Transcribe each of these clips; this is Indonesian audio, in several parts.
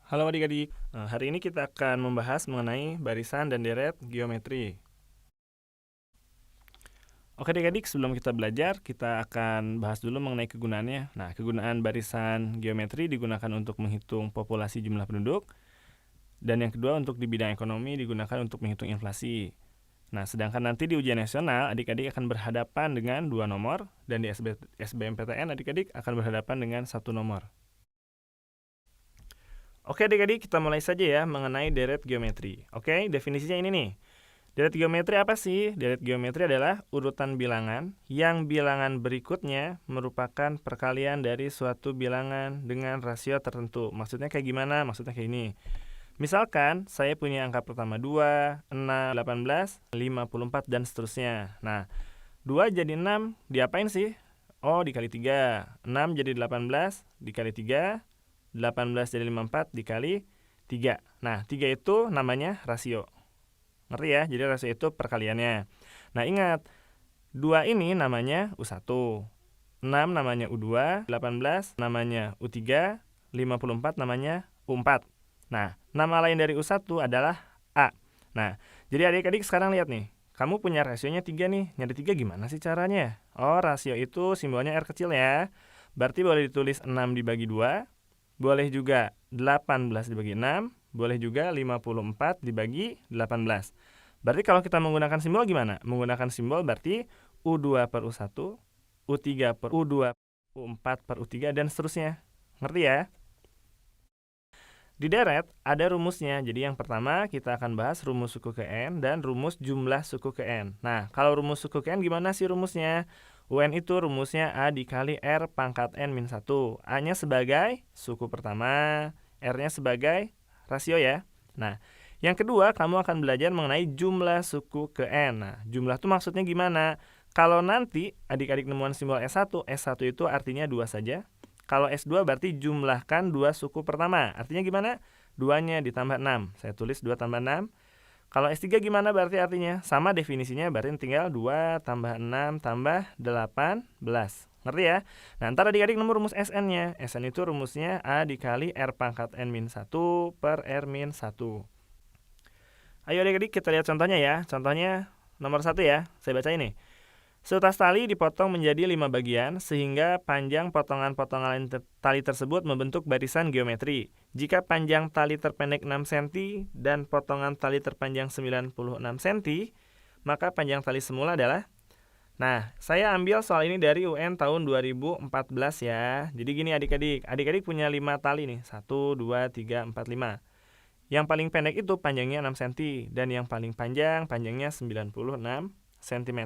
Halo adik-adik, hari ini kita akan membahas mengenai barisan dan deret geometri. Oke adik-adik, sebelum kita belajar, kita akan bahas dulu mengenai kegunaannya. Nah, kegunaan barisan geometri digunakan untuk menghitung populasi jumlah penduduk, dan yang kedua untuk di bidang ekonomi digunakan untuk menghitung inflasi. Nah, sedangkan nanti di ujian nasional, adik-adik akan berhadapan dengan 2 nomor, dan di SBMPTN adik-adik akan berhadapan dengan 1 nomor. Oke adik-adik, kita mulai saja ya mengenai deret geometri. Oke, definisinya ini nih. Deret geometri apa sih? Deret geometri adalah urutan bilangan yang bilangan berikutnya merupakan perkalian dari suatu bilangan dengan rasio tertentu. Maksudnya kayak gimana? Maksudnya kayak ini. Misalkan saya punya angka pertama 2, 6, 18, 54, dan seterusnya. Nah, 2 jadi 6 diapain sih? Oh, dikali 3. 6 jadi 18 dikali 3. 18 jadi 54 dikali 3. Nah, 3 itu namanya rasio. Ngerti ya? Jadi rasio itu perkaliannya. Nah, ingat, 2 ini namanya U1, 6 namanya U2, 18 namanya U3, 54 namanya U4. Nah, nama lain dari U1 adalah A. Nah, jadi adik-adik sekarang lihat nih. Kamu punya rasionya 3 nih. Nyari 3 gimana sih caranya? Oh, rasio itu simbolnya R kecil ya. Berarti boleh ditulis 6 dibagi 2. Boleh juga 18 dibagi 6, boleh juga 54 dibagi 18. Berarti kalau kita menggunakan simbol gimana? Menggunakan simbol berarti U2 per U1, U3 per U2, U4 per U3, dan seterusnya. Ngerti ya? Di deret ada rumusnya. Jadi yang pertama kita akan bahas rumus suku ke N dan rumus jumlah suku ke N. Nah, kalau rumus suku ke N gimana sih rumusnya? UN itu rumusnya A dikali R pangkat N min 1. A-nya sebagai suku pertama, R-nya sebagai rasio ya. Nah, yang kedua kamu akan belajar mengenai jumlah suku ke N. Nah, jumlah itu maksudnya gimana? Kalau nanti adik-adik nemuan simbol S1, S1 itu artinya 2 saja. Kalau S2 berarti jumlahkan 2 suku pertama. Artinya gimana? 2-nya ditambah 6. Saya tulis 2 tambah 6. Kalau S3 gimana berarti artinya? Sama definisinya, berarti tinggal 2 tambah 6 tambah 18. Ngerti ya? Nah, ntar adik-adik nemu rumus SN-nya. SN itu rumusnya A dikali R pangkat N min 1 per R min 1. Ayo adik-adik kita lihat contohnya ya. Contohnya nomor 1 ya. Saya baca ini. Seutas tali dipotong menjadi 5 bagian sehingga panjang potongan-potongan tali tersebut membentuk barisan geometri. Jika panjang tali terpendek 6 cm dan potongan tali terpanjang 96 cm, maka panjang tali semula adalah. Nah, saya ambil soal ini dari UN tahun 2014 ya. Jadi gini adik-adik. Adik-adik punya 5 tali nih. 1, 2, 3, 4, 5. Yang paling pendek itu panjangnya 6 cm dan yang paling panjangnya 96 cm.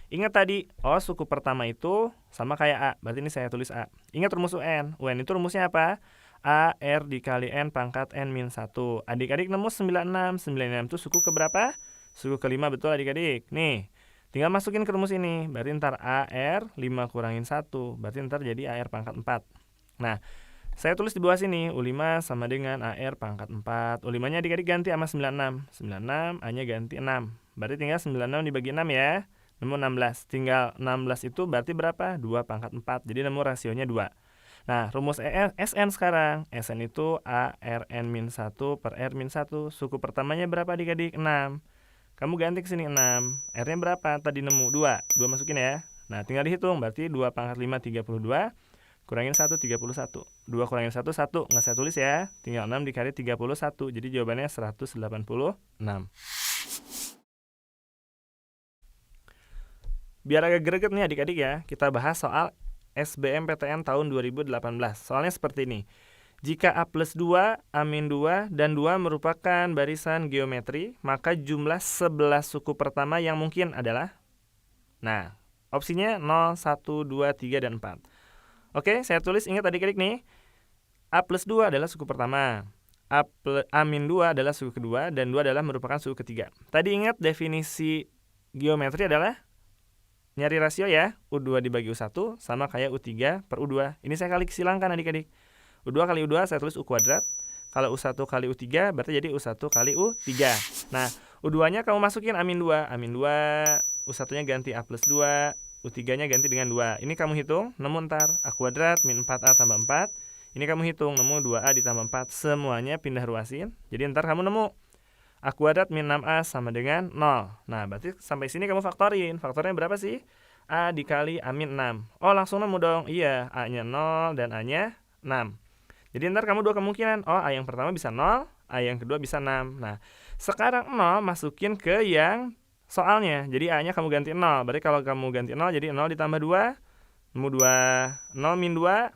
Ingat tadi, suku pertama itu sama kayak A. Berarti ini saya tulis A. Ingat rumus UN. UN itu rumusnya apa? A R dikali N pangkat N min 1. Adik-adik nemu 96. 96 itu suku keberapa? Suku kelima, betul adik-adik. Nih, tinggal masukin ke rumus ini. Berarti ntar AR 5 kurangin 1. Berarti ntar jadi AR pangkat 4. Nah, saya tulis di bawah sini. U5 sama dengan AR pangkat 4. U5-nya adik-adik ganti sama 96. 96, A-nya ganti 6. Berarti tinggal 96 dibagi 6 ya. Nemu 16. Tinggal 16 itu berarti berapa? 2 pangkat 4. Jadi nemu rasionya 2. Nah, rumus SN sekarang. SN itu A R N min 1 per R min 1. Suku pertamanya berapa adik-adik? 6. Kamu ganti ke sini 6. R-nya berapa? Tadi nemu 2. 2 masukin ya. Nah, tinggal dihitung. Berarti 2 pangkat 5, 32. Kurangin 1, 31. 2 kurangin 1, 1. Nggak saya tulis ya. Tinggal 6 dikali 31. Jadi jawabannya 186. Biar agak greget nih adik-adik ya, kita bahas soal SBMPTN tahun 2018. Soalnya seperti ini. Jika A plus 2, A min 2, dan 2 merupakan barisan geometri, maka jumlah 11 suku pertama yang mungkin adalah. Nah, opsinya 0, 1, 2, 3, dan 4. Oke, saya tulis, ingat adik-adik nih. A plus 2 adalah suku pertama. A min 2 adalah suku kedua, dan 2 adalah merupakan suku ketiga. Tadi ingat definisi geometri adalah nyari rasio ya, U2 dibagi U1 sama kayak U3 per U2. Ini saya kali silangkan adik-adik. U2 kali U2 saya tulis U kuadrat. Kalau U1 kali U3 berarti jadi U1 kali U3. Nah, U2-nya kamu masukin A-2. A-2, U1-nya ganti A plus 2, U3-nya ganti dengan 2. Ini kamu hitung, nemu ntar A kuadrat min 4A tambah 4. Ini kamu hitung, nemu 2A ditambah 4, semuanya pindah ruasin. Jadi ntar kamu nemu A kuadrat min 6A sama dengan 0. Nah, berarti sampai sini kamu faktorin. Faktornya berapa sih? A dikali A min 6. Oh, langsung nemu dong. Iya, A-nya 0 dan A-nya 6. Jadi ntar kamu dua kemungkinan. Oh, A yang pertama bisa 0, A yang kedua bisa 6. Nah, sekarang 0 masukin ke yang soalnya. Jadi A-nya kamu ganti 0. Berarti kalau kamu ganti 0, jadi 0 ditambah 2. Nemu 2, 0 min 2,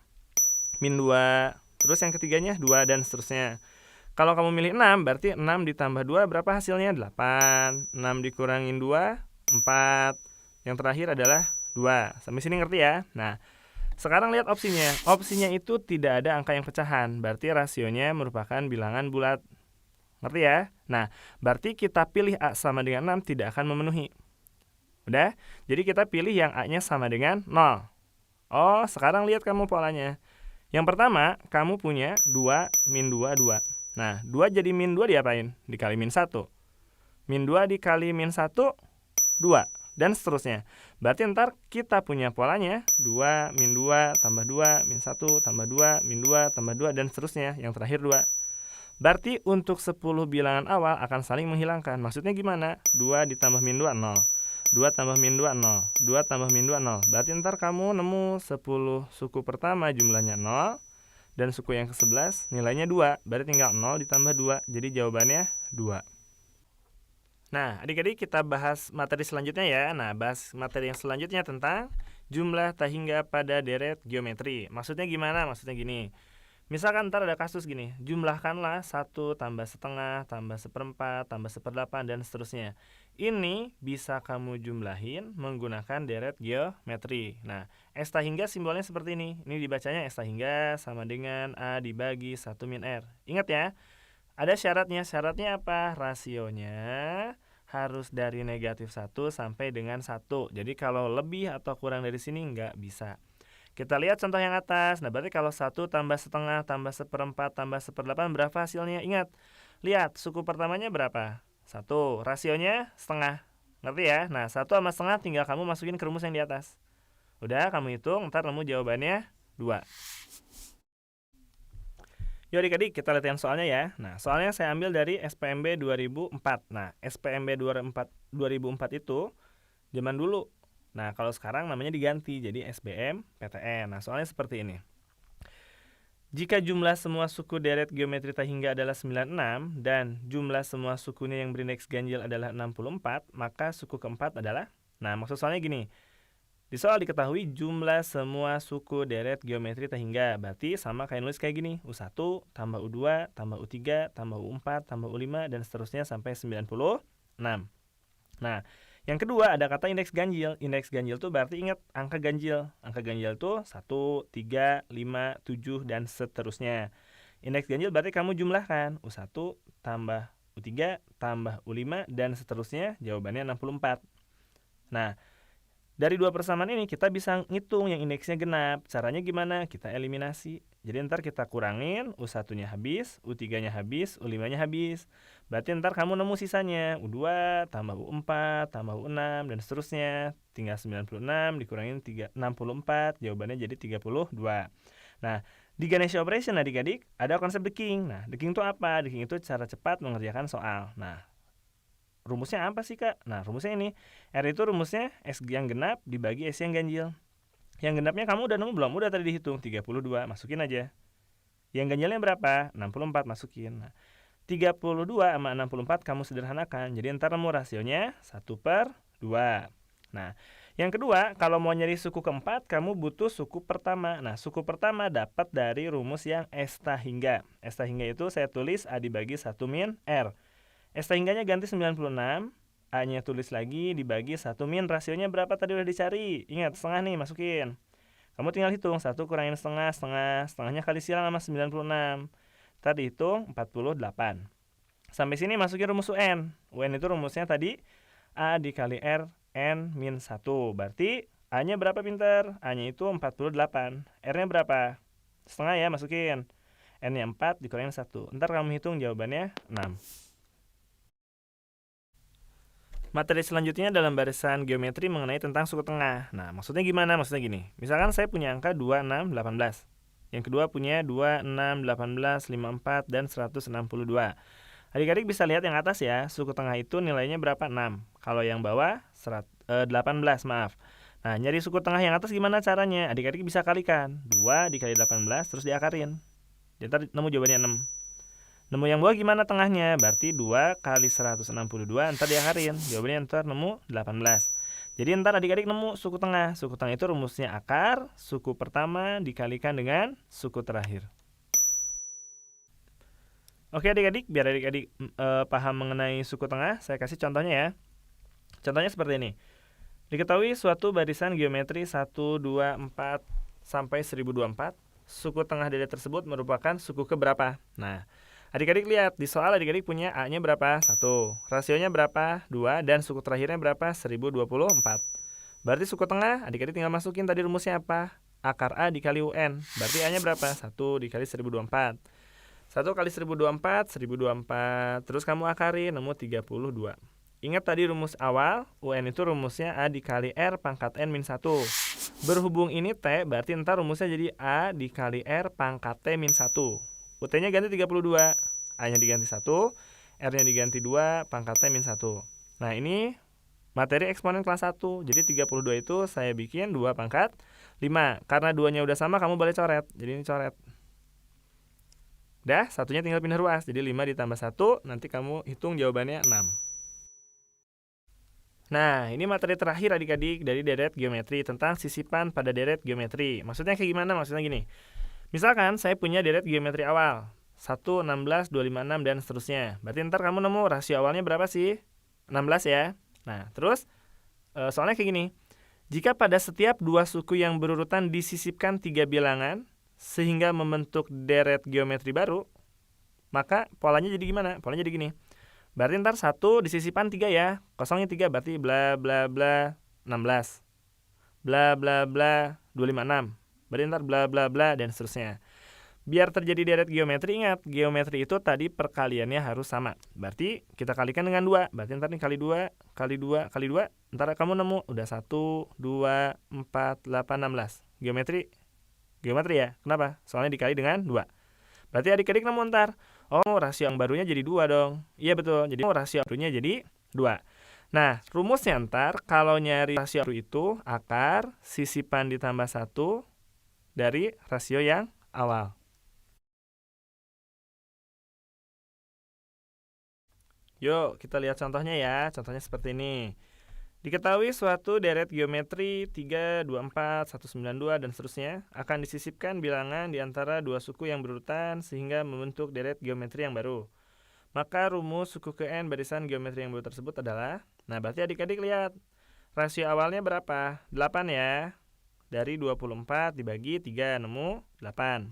min 2. Terus yang ketiganya 2 dan seterusnya. Kalau kamu milih 6, berarti 6 ditambah 2 berapa hasilnya? 8. 6 dikurangin 2, 4. Yang terakhir adalah 2. Sampai sini ngerti ya? Nah, sekarang lihat opsinya. Opsinya itu tidak ada angka yang pecahan. Berarti rasionya merupakan bilangan bulat. Ngerti ya? Nah, berarti kita pilih A sama dengan 6 tidak akan memenuhi. Udah? Jadi kita pilih yang A-nya sama dengan 0. Oh, sekarang lihat kamu polanya. Yang pertama, kamu punya 2 min 2, 2. Nah, 2 jadi min 2 diapain? Dikali min 1. Min 2 dikali min 1, 2. Dan seterusnya. Berarti ntar kita punya polanya 2 min 2 tambah 2 min 1 tambah 2 min 2 tambah 2 dan seterusnya. Yang terakhir 2. Berarti untuk 10 bilangan awal akan saling menghilangkan. Maksudnya gimana? 2 ditambah min 2, 0. 2 tambah min 2, 0. 2 tambah min 2, 0. Berarti ntar kamu nemu 10 suku pertama jumlahnya 0. Dan suku yang ke-11 nilainya 2. Berarti tinggal 0 ditambah 2. Jadi jawabannya 2. Nah, adik-adik kita bahas materi selanjutnya ya. Nah, bahas materi yang selanjutnya tentang jumlah tak hingga pada deret geometri. Maksudnya gimana? Maksudnya gini. Misalkan ntar ada kasus gini, jumlahkanlah 1 tambah setengah, tambah seperempat, tambah seperdelapan, dan seterusnya. Ini bisa kamu jumlahin menggunakan deret geometri. Nah, S tak hingga simbolnya seperti ini. Ini dibacanya S tak hingga sama dengan A dibagi 1 min R. Ingat ya, ada syaratnya. Syaratnya apa? Rasionya harus dari negatif 1 sampai dengan 1. Jadi kalau lebih atau kurang dari sini nggak bisa. Kita lihat contoh yang atas. Nah, berarti kalau 1 tambah setengah, tambah seperempat, tambah seperdelapan, berapa hasilnya? Ingat, lihat, suku pertamanya berapa? 1, rasionya setengah. Ngerti ya? Nah, 1 sama setengah tinggal kamu masukin ke rumus yang di atas. Udah, kamu hitung, ntar nemu jawabannya 2. Yuk adik-adik, kita lihat yang soalnya ya. Nah, soalnya saya ambil dari SPMB 2004. Nah, SPMB 2004 itu zaman dulu. Nah, kalau sekarang namanya diganti jadi SBM PTN. Nah, soalnya seperti ini. Jika jumlah semua suku deret geometri tak hingga adalah 96 dan jumlah semua sukunya yang berindeks ganjil adalah 64, maka suku keempat adalah. Nah, maksud soalnya gini. Di soal diketahui jumlah semua suku deret geometri tak hingga. Berarti sama kayak nulis kayak gini. U1 tambah U2 tambah U3 tambah U4 tambah U5 dan seterusnya sampai 96. Nah, yang kedua ada kata indeks ganjil. Indeks ganjil tuh berarti ingat angka ganjil. Angka ganjil tuh 1, 3, 5, 7 dan seterusnya. Indeks ganjil berarti kamu jumlahkan U1 tambah U3 tambah U5 dan seterusnya, jawabannya 64. Nah, dari dua persamaan ini kita bisa ngitung yang indeksnya genap. Caranya gimana? Kita eliminasi. Jadi ntar kita kurangin, U1-nya habis, U3-nya habis, U5-nya habis. Berarti ntar kamu nemu sisanya, U2 tambah U4 tambah U6 dan seterusnya. Tinggal 96 dikurangin 64, jawabannya jadi 32. Nah, di Ganesha Operation adik-adik ada konsep deking. Nah, deking itu apa? Deking itu cara cepat mengerjakan soal. Nah, rumusnya apa sih Kak? Nah, rumusnya ini. R itu rumusnya S yang genap dibagi S yang ganjil. Yang genapnya kamu udah nemu belum? Udah tadi dihitung 32, masukin aja. Yang ganjilnya berapa? 64, masukin. Nah, 32 sama 64 kamu sederhanakan. Jadi ntar nemu rasionya 1/2. Nah, yang kedua, kalau mau nyari suku keempat, kamu butuh suku pertama. Nah, suku pertama dapat dari rumus yang S tak hingga. S tak hingga itu saya tulis A dibagi 1 min R. S tak hingganya ganti 96, A-nya tulis lagi dibagi 1 min, rasionya berapa tadi udah dicari? Ingat, setengah nih, masukin. Kamu tinggal hitung, 1 kurangin setengah, setengahnya kali silang sama 96. Tadi hitung 48. Sampai sini masukin rumus UN. UN itu rumusnya tadi A dikali R, N min 1. Berarti A-nya berapa pinter? A-nya itu 48. R-nya berapa? Setengah ya, masukin. N-nya 4 dikurangin 1. Ntar kamu hitung jawabannya 6. Materi selanjutnya dalam barisan geometri mengenai tentang suku tengah. Nah, maksudnya gimana? Maksudnya gini. Misalkan saya punya angka 2, 6, 18. Yang kedua punya 2, 6, 18, 54, dan 162. Adik-adik bisa lihat yang atas ya, suku tengah itu nilainya berapa? 6. Kalau yang bawah 18, maaf. Nah, nyari suku tengah yang atas gimana caranya? Adik-adik bisa kalikan. 2 dikali 18 terus diakarin. Ntar nemu jawabannya 6. Nemu yang bawah gimana tengahnya? Berarti 2 kali 162 ntar diakarin. Jawabannya ntar nemu 18. Jadi ntar adik-adik nemu suku tengah. Suku tengah itu rumusnya akar suku pertama dikalikan dengan suku terakhir. Oke adik-adik, biar adik-adik paham mengenai suku tengah, saya kasih contohnya ya. Contohnya seperti ini. Diketahui suatu barisan geometri 124 sampai 1024, suku tengah dari tersebut merupakan suku keberapa? Nah, adik-adik lihat, di soal adik-adik punya A-nya berapa? 1. Rasionya berapa? 2. Dan suku terakhirnya berapa? 1024. Berarti suku tengah, adik-adik tinggal masukin tadi rumusnya apa? Akar A dikali UN. Berarti A-nya berapa? 1 dikali 1024. 1 kali 1024, 1024. Terus kamu akarin, nemu 32. Ingat tadi rumus awal, UN itu rumusnya A dikali R pangkat N min 1. Berhubung ini T, berarti ntar rumusnya jadi A dikali R pangkat T min 1. UT-nya ganti 32. A-nya diganti 1, R-nya diganti 2, pangkat T min 1. Nah ini materi eksponen kelas 1. Jadi 32 itu saya bikin 2 pangkat 5. Karena 2-nya udah sama, kamu boleh coret. Jadi ini coret. Dah, satunya tinggal pindah ruas. Jadi 5 ditambah 1, nanti kamu hitung jawabannya 6. Nah, ini materi terakhir adik-adik dari deret geometri tentang sisipan pada deret geometri. Maksudnya kayak gimana? Maksudnya gini. Misalkan saya punya deret geometri awal 1, 16, 256, dan seterusnya. Berarti ntar kamu nemu rasio awalnya berapa sih? 16 ya. Nah, terus soalnya kayak gini. Jika pada setiap dua suku yang berurutan disisipkan 3 bilangan sehingga membentuk deret geometri baru, maka polanya jadi gimana? Polanya jadi gini. Berarti ntar 1 disisipan 3 ya. Kosongnya 3 berarti bla bla bla 16. Bla bla bla 256. Berarti ntar bla bla bla dan seterusnya. Biar terjadi deret geometri, ingat, geometri itu tadi perkaliannya harus sama. Berarti kita kalikan dengan 2. Berarti ntar nih kali 2, kali 2, kali 2. Ntar kamu nemu udah 1, 2, 4, 8, 16. Geometri ya. Kenapa? Soalnya dikali dengan 2. Berarti adik-adik nemu ntar, oh rasio yang barunya jadi 2 dong. Iya betul, jadi rasio barunya jadi 2. Nah, rumusnya ntar kalau nyari rasio baru itu akar sisipan ditambah 1 dari rasio yang awal. Yuk kita lihat contohnya ya. Contohnya seperti ini. Diketahui suatu deret geometri 3, 24, 192, dan seterusnya akan disisipkan bilangan di antara dua suku yang berurutan sehingga membentuk deret geometri yang baru. Maka rumus suku ke N barisan geometri yang baru tersebut adalah, nah berarti adik-adik lihat, rasio awalnya berapa? 8 ya. Dari 24 dibagi 3, nemu 8.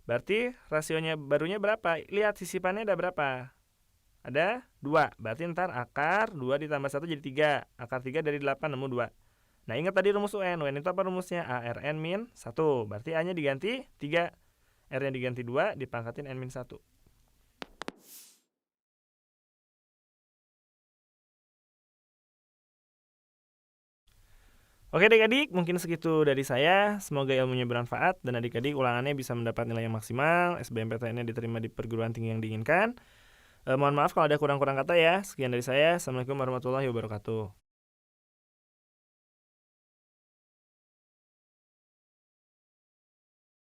Berarti rasionya barunya berapa? Lihat sisipannya ada berapa? Ada 2, berarti ntar akar 2 ditambah 1 jadi 3. Akar 3 dari 8 nemu 2. Nah ingat tadi rumus UN. UN itu apa rumusnya? ARN min 1. Berarti A-nya diganti 3, R-nya diganti 2, dipangkatin N min 1. Oke adik-adik, mungkin segitu dari saya. Semoga ilmunya bermanfaat dan adik-adik ulangannya bisa mendapat nilai yang maksimal, SBMPTN-nya diterima di perguruan tinggi yang diinginkan. Mohon maaf kalau ada kurang-kurang kata ya. Sekian dari saya. Assalamualaikum warahmatullahi wabarakatuh.